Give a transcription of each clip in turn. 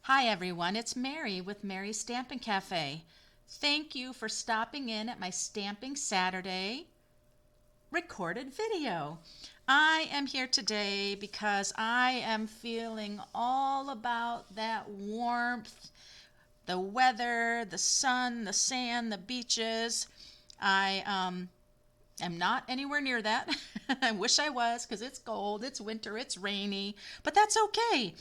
Hi everyone, it's Mary with Mary's Stampin' Cafe. Thank you for stopping in at my Stamping Saturday recorded video. I am here today because I am feeling all about that warmth, the weather, the sun, the sand, the beaches. I am not anywhere near that. I wish I was because it's cold, it's winter, it's rainy, but that's okay.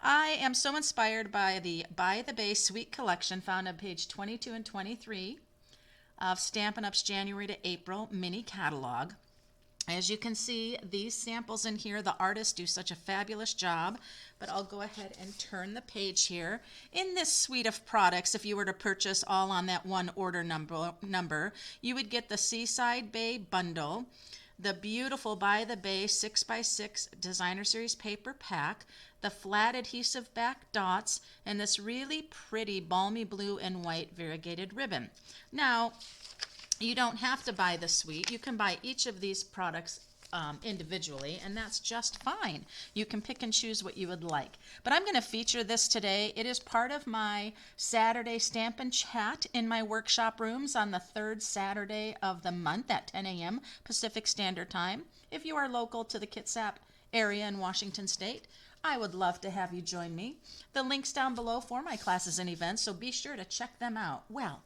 I am so inspired by the By the Bay Sweet Collection found on page 22 and 23 of Stampin' Up's January to April mini catalog. As you can see, these samples in here, the artists do such a fabulous job, but I'll go ahead and turn the page here. In this suite of products, if you were to purchase all on that one order number, you would get the Seaside Bay bundle, the beautiful By the Bay 6x6 Designer Series paper pack, the flat adhesive back dots, and this really pretty balmy blue and white variegated ribbon. Now, you don't have to buy the suite. You can buy each of these products individually, and that's just fine. You can pick and choose what you would like. But I'm going to feature this today. It is part of my Saturday Stampin' Chat in my workshop rooms on the third Saturday of the month at 10 a.m. Pacific Standard Time. If you are local to the Kitsap area in Washington State, I would love to have you join me. The link's down below for my classes and events, so be sure to check them out. Well,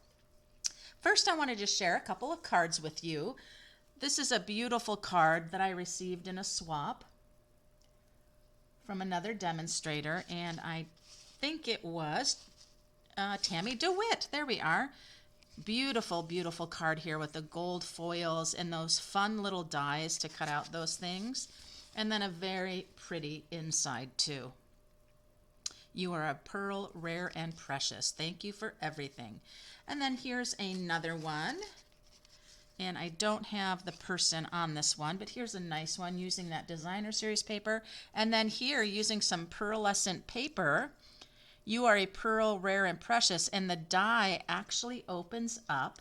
first, I want to just share a couple of cards with you. This is a beautiful card that I received in a swap from another demonstrator, and I think it was Tammy DeWitt. There we are. Beautiful, beautiful card here with the gold foils and those fun little dies to cut out those things, and then a very pretty inside too. You are a pearl, rare and precious. Thank you for everything. And then here's another one. And I don't have the person on this one, but here's a nice one using that Designer Series paper. And then here, using some pearlescent paper, you are a pearl, rare and precious. And the die actually opens up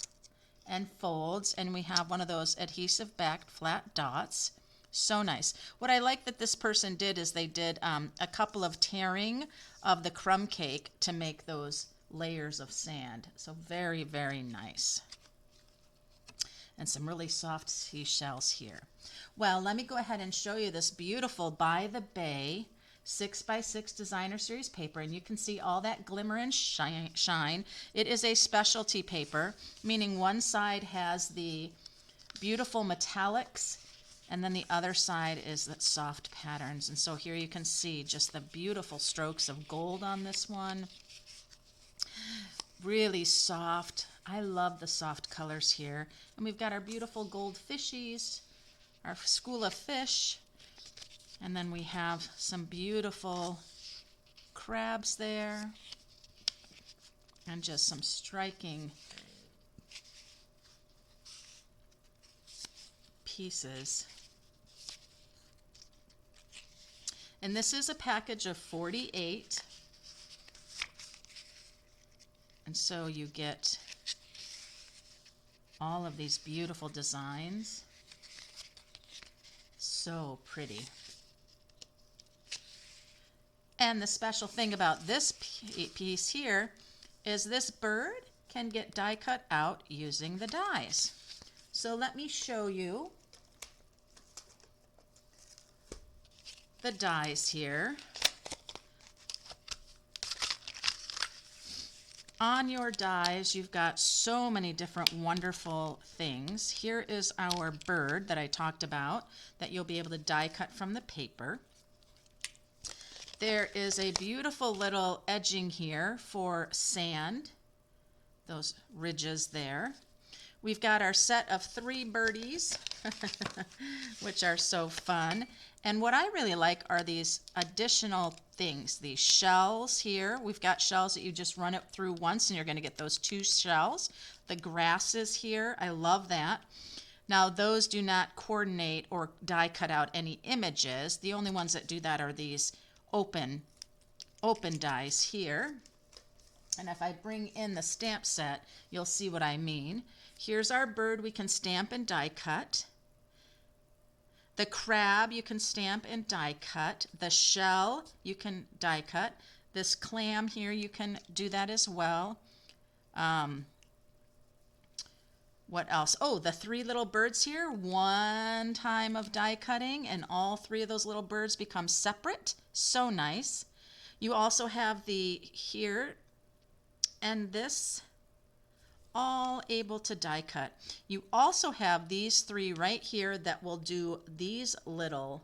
and folds. And we have one of those adhesive backed flat dots. So nice. What I like that this person did is they did a couple of tearing of the crumb cake to make those layers of sand. So very, very nice. And some really soft seashells here. Well, let me go ahead and show you this beautiful By the Bay 6x6 Designer Series paper, and you can see all that glimmer and shine. It is a specialty paper, meaning one side has the beautiful metallics and then the other side is that soft patterns. And so here you can see just the beautiful strokes of gold on this one. Really soft. I love the soft colors here. And we've got our beautiful gold fishies, our school of fish, and then we have some beautiful crabs there, and just some striking pieces. And this is a package of 48. And so you get all of these beautiful designs. So pretty. And the special thing about this piece here is this bird can get die cut out using the dies. So let me show you the dies here. On your dies, you've got so many different wonderful things. Here is our bird that I talked about that you'll be able to die cut from the paper. There is a beautiful little edging here for sand, those ridges there. We've got our set of 3 birdies, which are so fun. And what I really like are these additional things, these shells here. We've got shells that you just run it through once and you're going to get those 2 shells. The grasses here, I love that. Now those do not coordinate or die cut out any images. The only ones that do that are these open dies here. And if I bring in the stamp set, you'll see what I mean. Here's our bird we can stamp and die cut. The crab you can stamp and die cut. The shell you can die cut. This clam here you can do that as well. What else? Oh, the 3 little birds here, 1 time of die cutting and all 3 of those little birds become separate. So nice. You also have the here and this, all able to die cut. You also have these 3 right here that will do these little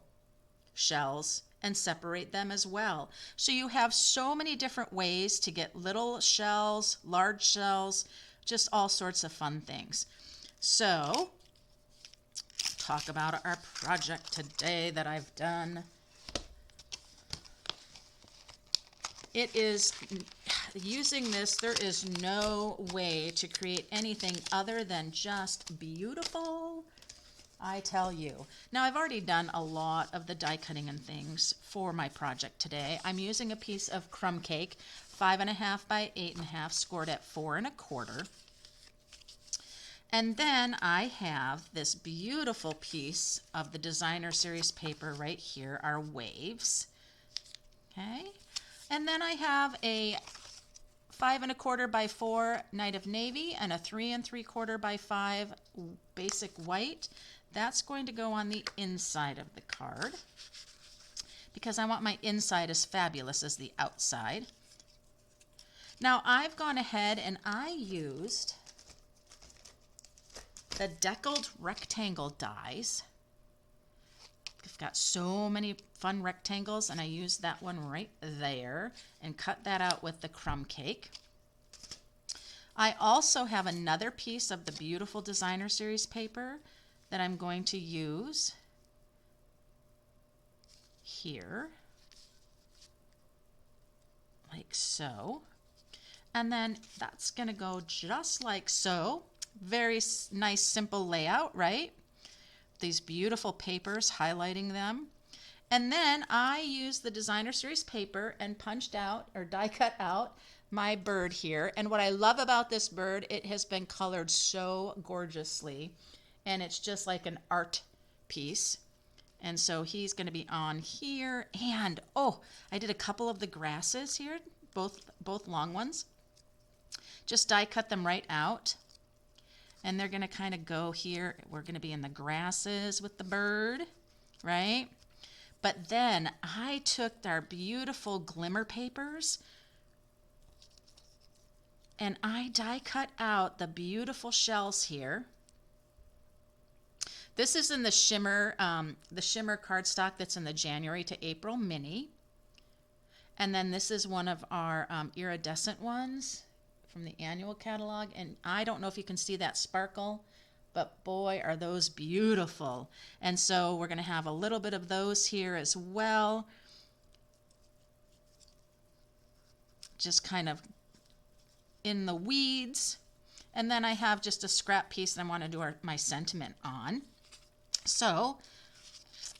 shells and separate them as well. So you have so many different ways to get little shells, large shells, just all sorts of fun things. So, talk about our project today that I've done. It is, using this, there is no way to create anything other than just beautiful, I tell you. Now, I've already done a lot of the die cutting and things for my project today. I'm using a piece of crumb cake, 5.5 by 8.5, scored at 4 1/4. And then I have this beautiful piece of the designer series paper right here, our waves. Okay. And then I have a 5 1/4 by 4 Night of Navy and a 3 3/4 by 5 basic white. That's going to go on the inside of the card because I want my inside as fabulous as the outside. Now I've gone ahead and I used the deckled rectangle dies. I've got so many fun rectangles and I used that one right there and cut that out with the crumb cake. I also have another piece of the beautiful designer series paper that I'm going to use here, like so. And then that's going to go just like so. Very nice, simple layout, right? These beautiful papers, highlighting them. And then I used the designer series paper and punched out or die cut out my bird here. And what I love about this bird, it has been colored so gorgeously. And it's just like an art piece. And so he's going to be on here. And, oh, I did a couple of the grasses here, both long ones. Just die cut them right out. And they're going to kind of go here. We're going to be in the grasses with the bird, right? But then I took our beautiful glimmer papers and I die cut out the beautiful shells here. This is in the shimmer cardstock that's in the January to April mini. And then this is one of our iridescent ones from the annual catalog, and I don't know if you can see that sparkle, but boy, are those beautiful. And so we're going to have a little bit of those here as well. Just kind of in the weeds. And then I have just a scrap piece that I want to do my sentiment on. So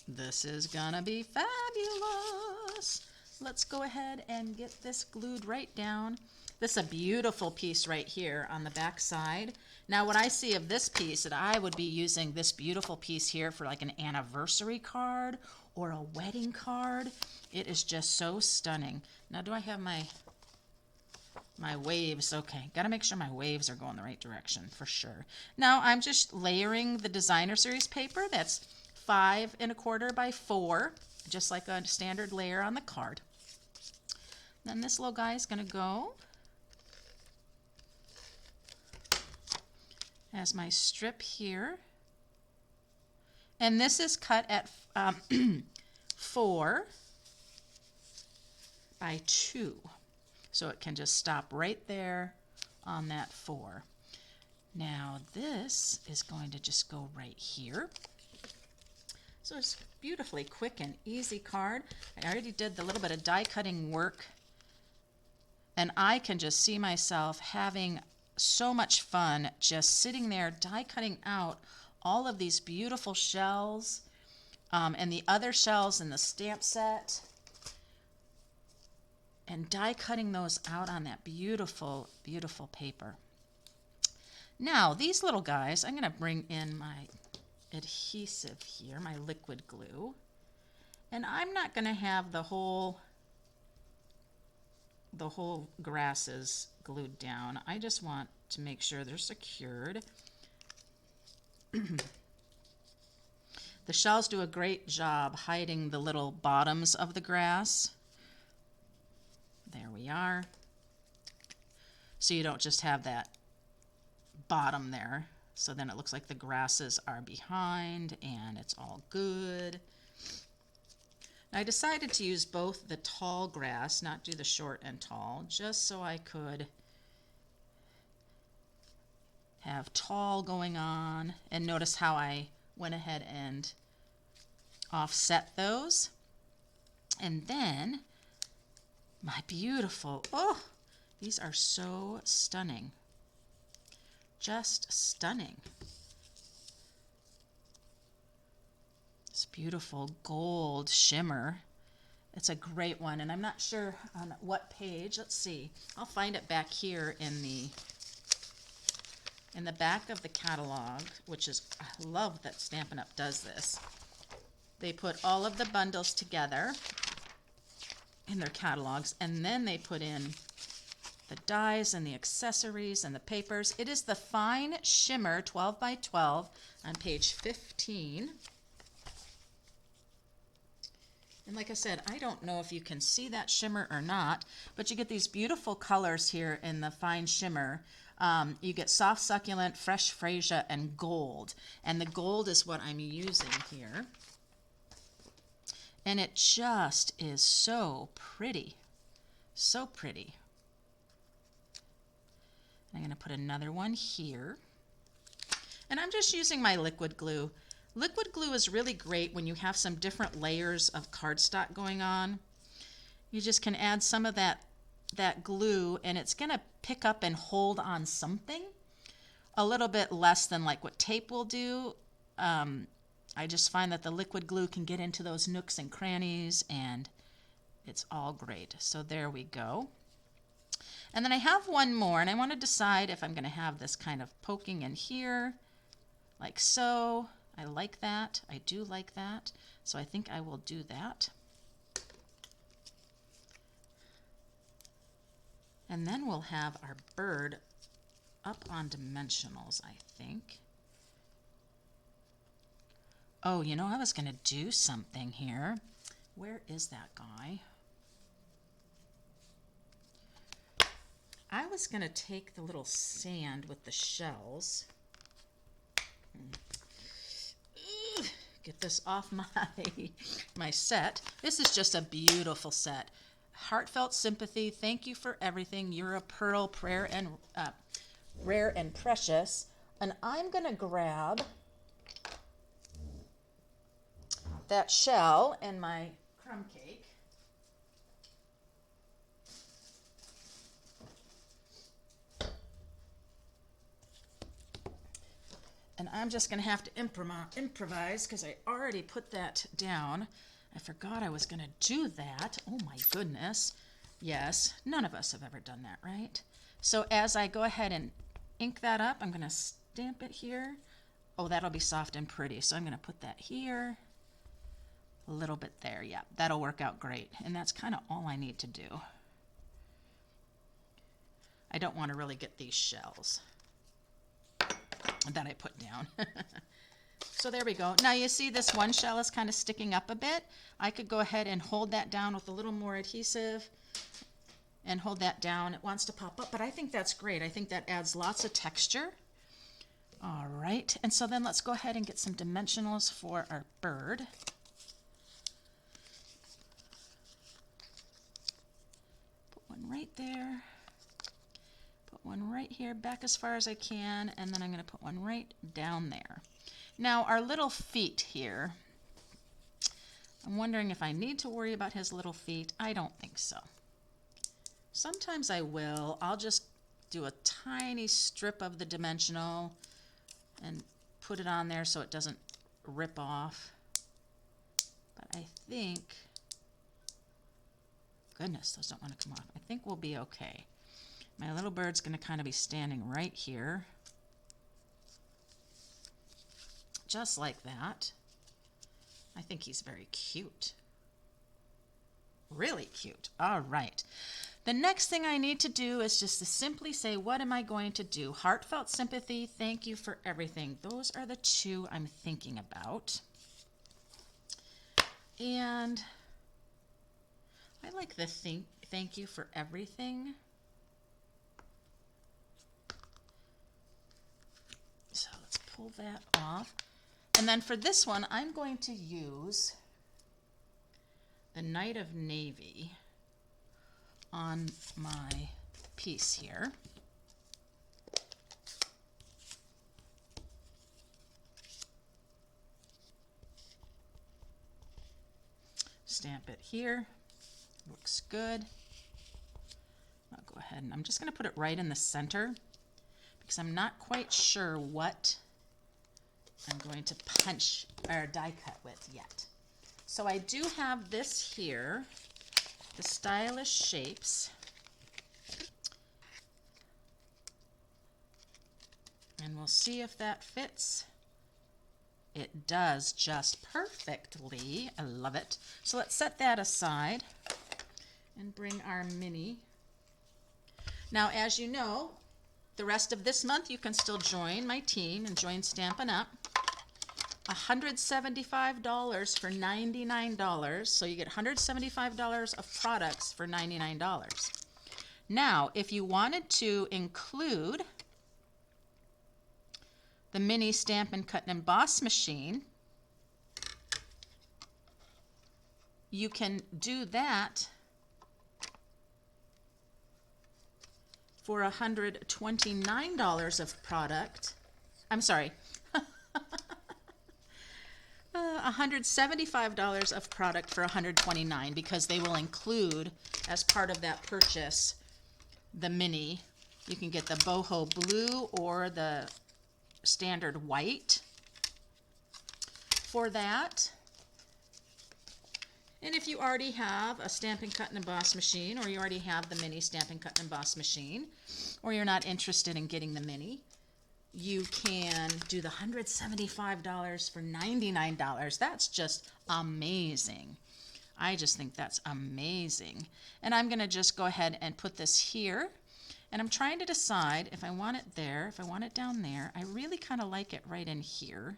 this is going to be fabulous. Let's go ahead and get this glued right down. This is a beautiful piece right here on the back side. Now what I see of this piece, that I would be using this beautiful piece here for like an anniversary card or a wedding card. It is just so stunning. Now do I have my waves? Okay, got to make sure my waves are going the right direction for sure. Now I'm just layering the designer series paper. That's 5 1/4 by 4, just like a standard layer on the card. Then this little guy is going to go as my strip here. And this is cut at 4 by 2. So it can just stop right there on that 4. Now this is going to just go right here. So it's beautifully quick and easy card. I already did the little bit of die cutting work, and I can just see myself having so much fun just sitting there die cutting out all of these beautiful shells and the other shells in the stamp set, and die cutting those out on that beautiful, beautiful paper. Now these little guys, I'm going to bring in my adhesive here, my liquid glue. And I'm not going to have the whole grasses glued down. I just want to make sure they're secured. The shells do a great job hiding the little bottoms of the grass. There we are. So you don't just have that bottom there. So then it looks like the grasses are behind and it's all good. I decided to use both the tall grass, not do the short and tall, just so I could have tall going on. And notice how I went ahead and offset those. And then my beautiful, oh, these are so stunning. Just stunning. This beautiful gold shimmer. It's a great one, and I'm not sure on what page. Let's see. I'll find it back here in the back of the catalog, which is, I love that Stampin' Up! Does this. They put all of the bundles together in their catalogs, and then they put in the dies and the accessories and the papers. It is the Fine Shimmer 12 by 12 on page 15. And like I said, I don't know if you can see that shimmer or not, but you get these beautiful colors here in the Fine Shimmer. You get soft succulent, fresh freesia, and gold. And the gold is what I'm using here. And it just is so pretty. So pretty. I'm going to put another one here. And I'm just using my liquid glue. Liquid glue is really great when you have some different layers of cardstock going on. You just can add some of that glue and it's going to pick up and hold on something a little bit less than like what tape will do. I just find that the liquid glue can get into those nooks and crannies and it's all great. So there we go. And then I have one more, and I want to decide if I'm going to have this kind of poking in here, like so. I like that. I do like that. So I think I will do that. And then we'll have our bird up on dimensionals, I think. Oh, you know, I was going to do something here. Where is that guy? I was going to take the little sand with the shells. Get this off my set. This is just a beautiful set. Heartfelt sympathy. Thank you for everything. You're a pearl, rare and precious. And I'm going to grab that shell and my crumb cake. And I'm just going to have to improvise because I already put that down. I forgot I was going to do that. Oh my goodness. Yes, none of us have ever done that, right? So as I go ahead and ink that up, I'm going to stamp it here. Oh, that'll be soft and pretty. So I'm going to put that here. A little bit there. Yeah, that'll work out great. And that's kind of all I need to do. I don't want to really get these shells that I put down. So there we go. Now you see this one shell is kind of sticking up a bit. I could go ahead and hold that down with a little more adhesive and hold that down. It wants to pop up, but I think that's great. I think that adds lots of texture. All right, and so then let's go ahead and get some dimensionals for our bird. Put one right there. One right here back as far as I can, and then I'm going to put one right down there. Now our little feet here, I'm wondering if I need to worry about his little feet. I don't think so. Sometimes I will. I'll just do a tiny strip of the dimensional and put it on there so it doesn't rip off. But I think, goodness, those don't want to come off. I think we'll be okay. My little bird's going to kind of be standing right here. just like that. I think he's very cute. Really cute. All right. The next thing I need to do is just to simply say, what am I going to do? Heartfelt sympathy, thank you for everything. Those are the two I'm thinking about. And I like the thank you for everything. So let's pull that off. And then for this one, I'm going to use the Knight of Navy on my piece here. Stamp it here. Looks good. I'll go ahead and I'm just going to put it right in the center because I'm not quite sure what I'm going to punch or die cut with yet. So I do have this here, the Stylish Shapes. And we'll see if that fits. It does just perfectly. I love it. So let's set that aside and bring our mini. Now, as you know, the rest of this month you can still join my team and join Stampin' Up! $175 for $99. So you get $175 of products for $99. Now, if you wanted to include the mini Stampin' Cut and Emboss machine, you can do that for $129 of product. I'm sorry. $175 of product for $129 because they will include, as part of that purchase, the mini. You can get the boho blue or the standard white for that. And if you already have a Stampin' Cut and Emboss machine, or you already have the mini Stampin' Cut and Emboss machine, or you're not interested in getting the mini, you can do the $175 for $99. That's just amazing. I just think that's amazing. And I'm going to just go ahead and put this here. And I'm trying to decide if I want it there, if I want it down there. I really kind of like it right in here.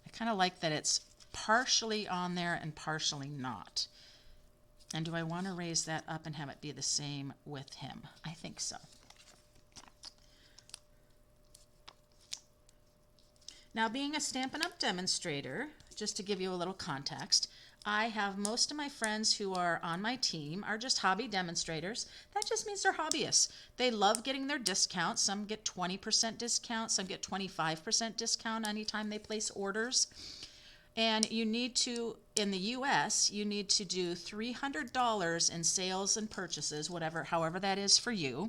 I kind of like that it's partially on there and partially not. And do I want to raise that up and have it be the same with him? I think so. Now, being a Stampin' Up! Demonstrator, just to give you a little context, I have most of my friends who are on my team are just hobby demonstrators. That just means they're hobbyists. They love getting their discounts. Some get 20% discount, some get 25% discount anytime they place orders. And you need to, in the US, you need to do $300 in sales and purchases, however that is for you,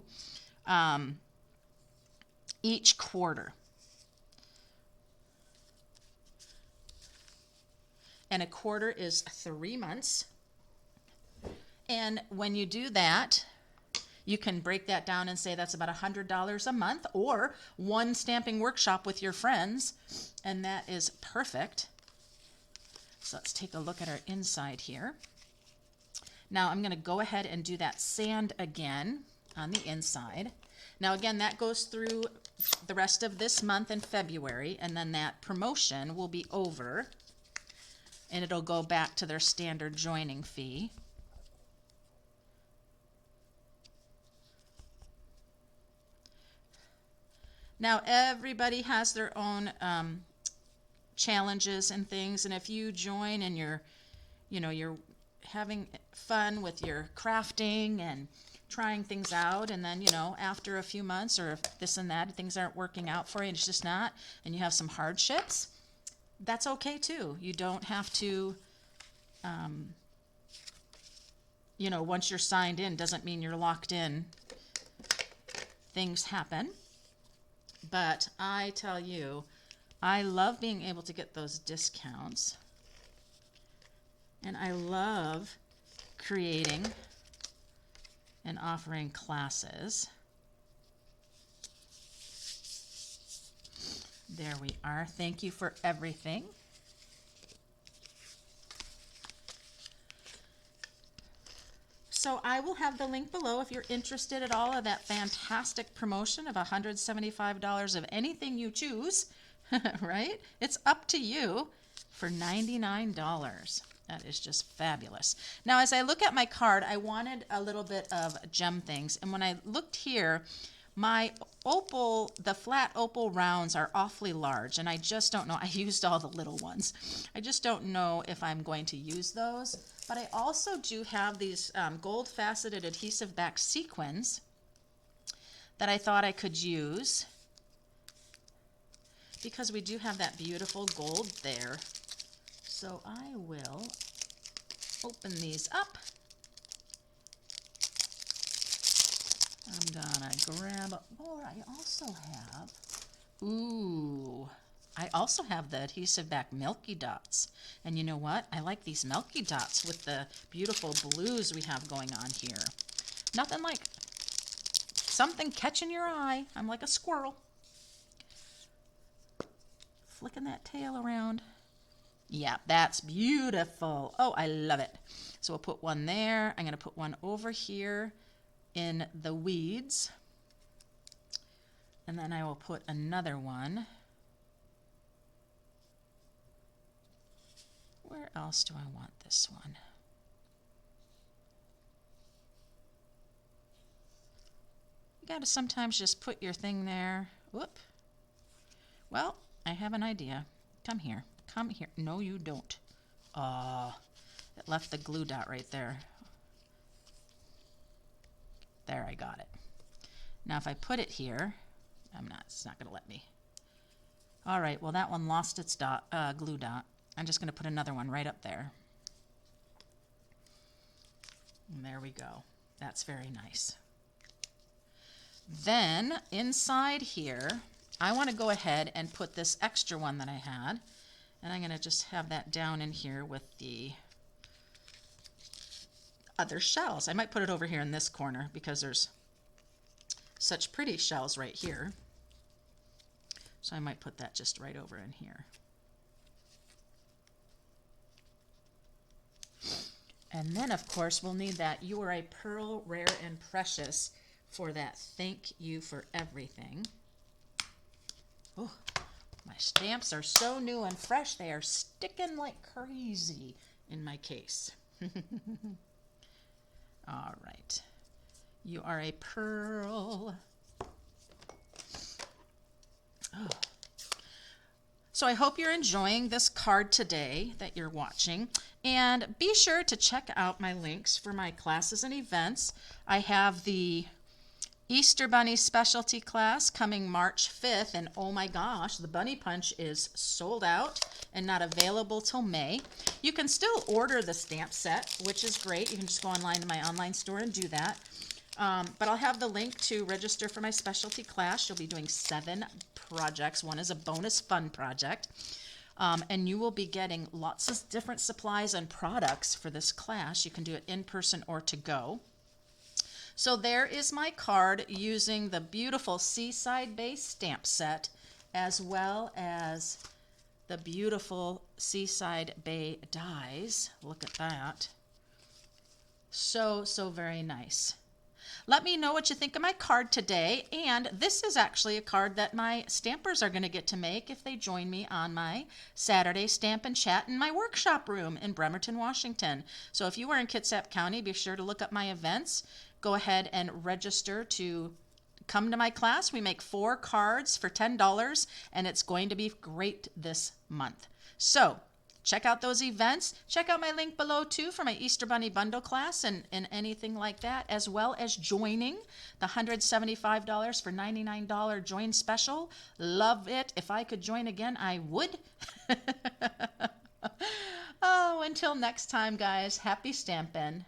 each quarter. And a quarter is 3 months. And when you do that, you can break that down and say that's about $100 a month, or one stamping workshop with your friends, and that is perfect. So let's take a look at our inside here. Now I'm going to go ahead and do that sand again on the inside. Now again, that goes through the rest of this month in February, and then that promotion will be over, and it'll go back to their standard joining fee. Now everybody has their own challenges and things, and if you join and you're having fun with your crafting and trying things out, and then after a few months or if this and that things aren't working out for you and it's just not, and you have some hardships, that's okay too. You don't have to once you're signed in doesn't mean you're locked in. Things happen. But I tell you, I love being able to get those discounts, and I love creating and offering classes. There we are. Thank you for everything. So I will have the link below if you're interested at all of that fantastic promotion of $175 of anything you choose, right? It's up to you for $99. That is just fabulous. Now, as I look at my card, I wanted a little bit of gem things. And when I looked here, my opal, the flat opal rounds are awfully large, and I just don't know. I used all the little ones. I just don't know if I'm going to use those. But I also do have these gold faceted adhesive back sequins that I thought I could use because we do have that beautiful gold there. So I will open these up. I'm gonna grab, or I also have, I also have the adhesive back Milky Dots. And you know what? I like these Milky Dots with the beautiful blues we have going on here. Nothing like something catching your eye. I'm like a squirrel. Flicking that tail around. Yeah, that's beautiful. Oh, I love it. So we'll put one there. I'm going to put one over here in the weeds. And then I will put another one. Where else do I want this one? You got to sometimes just put your thing there. Whoop. Well, I have an idea. Come here. Come here. No, you don't. It left the glue dot right there. There, I got it. Now if I put it here, it's not going to let me. All right, well that one lost its glue dot. I'm just going to put another one right up there. And there we go. That's very nice. Then inside here, I want to go ahead and put this extra one that I had. And I'm going to just have that down in here with the other shells. I might put it over here in this corner because there's such pretty shells right here. So I might put that just right over in here. And then, of course, we'll need that You Are a Pearl, Rare and Precious for that Thank You for Everything. Oh, my stamps are so new and fresh, they are sticking like crazy in my case. All right. You Are a Pearl. Oh. So I hope you're enjoying this card today that you're watching. And be sure to check out my links for my classes and events. I have the Easter Bunny specialty class coming March 5th. And oh my gosh, the Bunny Punch is sold out and not available till May. You can still order the stamp set, which is great. You can just go online to my online store and do that. But I'll have the link to register for my specialty class. You'll be doing 7 projects. One is a bonus fun project. And you will be getting lots of different supplies and products for this class. You can do it in person or to go. So there is my card using the beautiful Seaside Bay stamp set as well as the beautiful Seaside Bay dies. Look at that. So, so very nice. Let me know what you think of my card today. And this is actually a card that my stampers are going to get to make if they join me on my Saturday Stamp and Chat in my workshop room in Bremerton, Washington. So if you are in Kitsap County, be sure to look up my events. Go ahead and register to come to my class. We make 4 cards for $10, and it's going to be great this month. So check out those events. Check out my link below too for my Easter Bunny bundle class and anything like that, as well as joining the $175 for $99 join special. Love it. If I could join again, I would. Oh, until next time, guys, happy stampin'.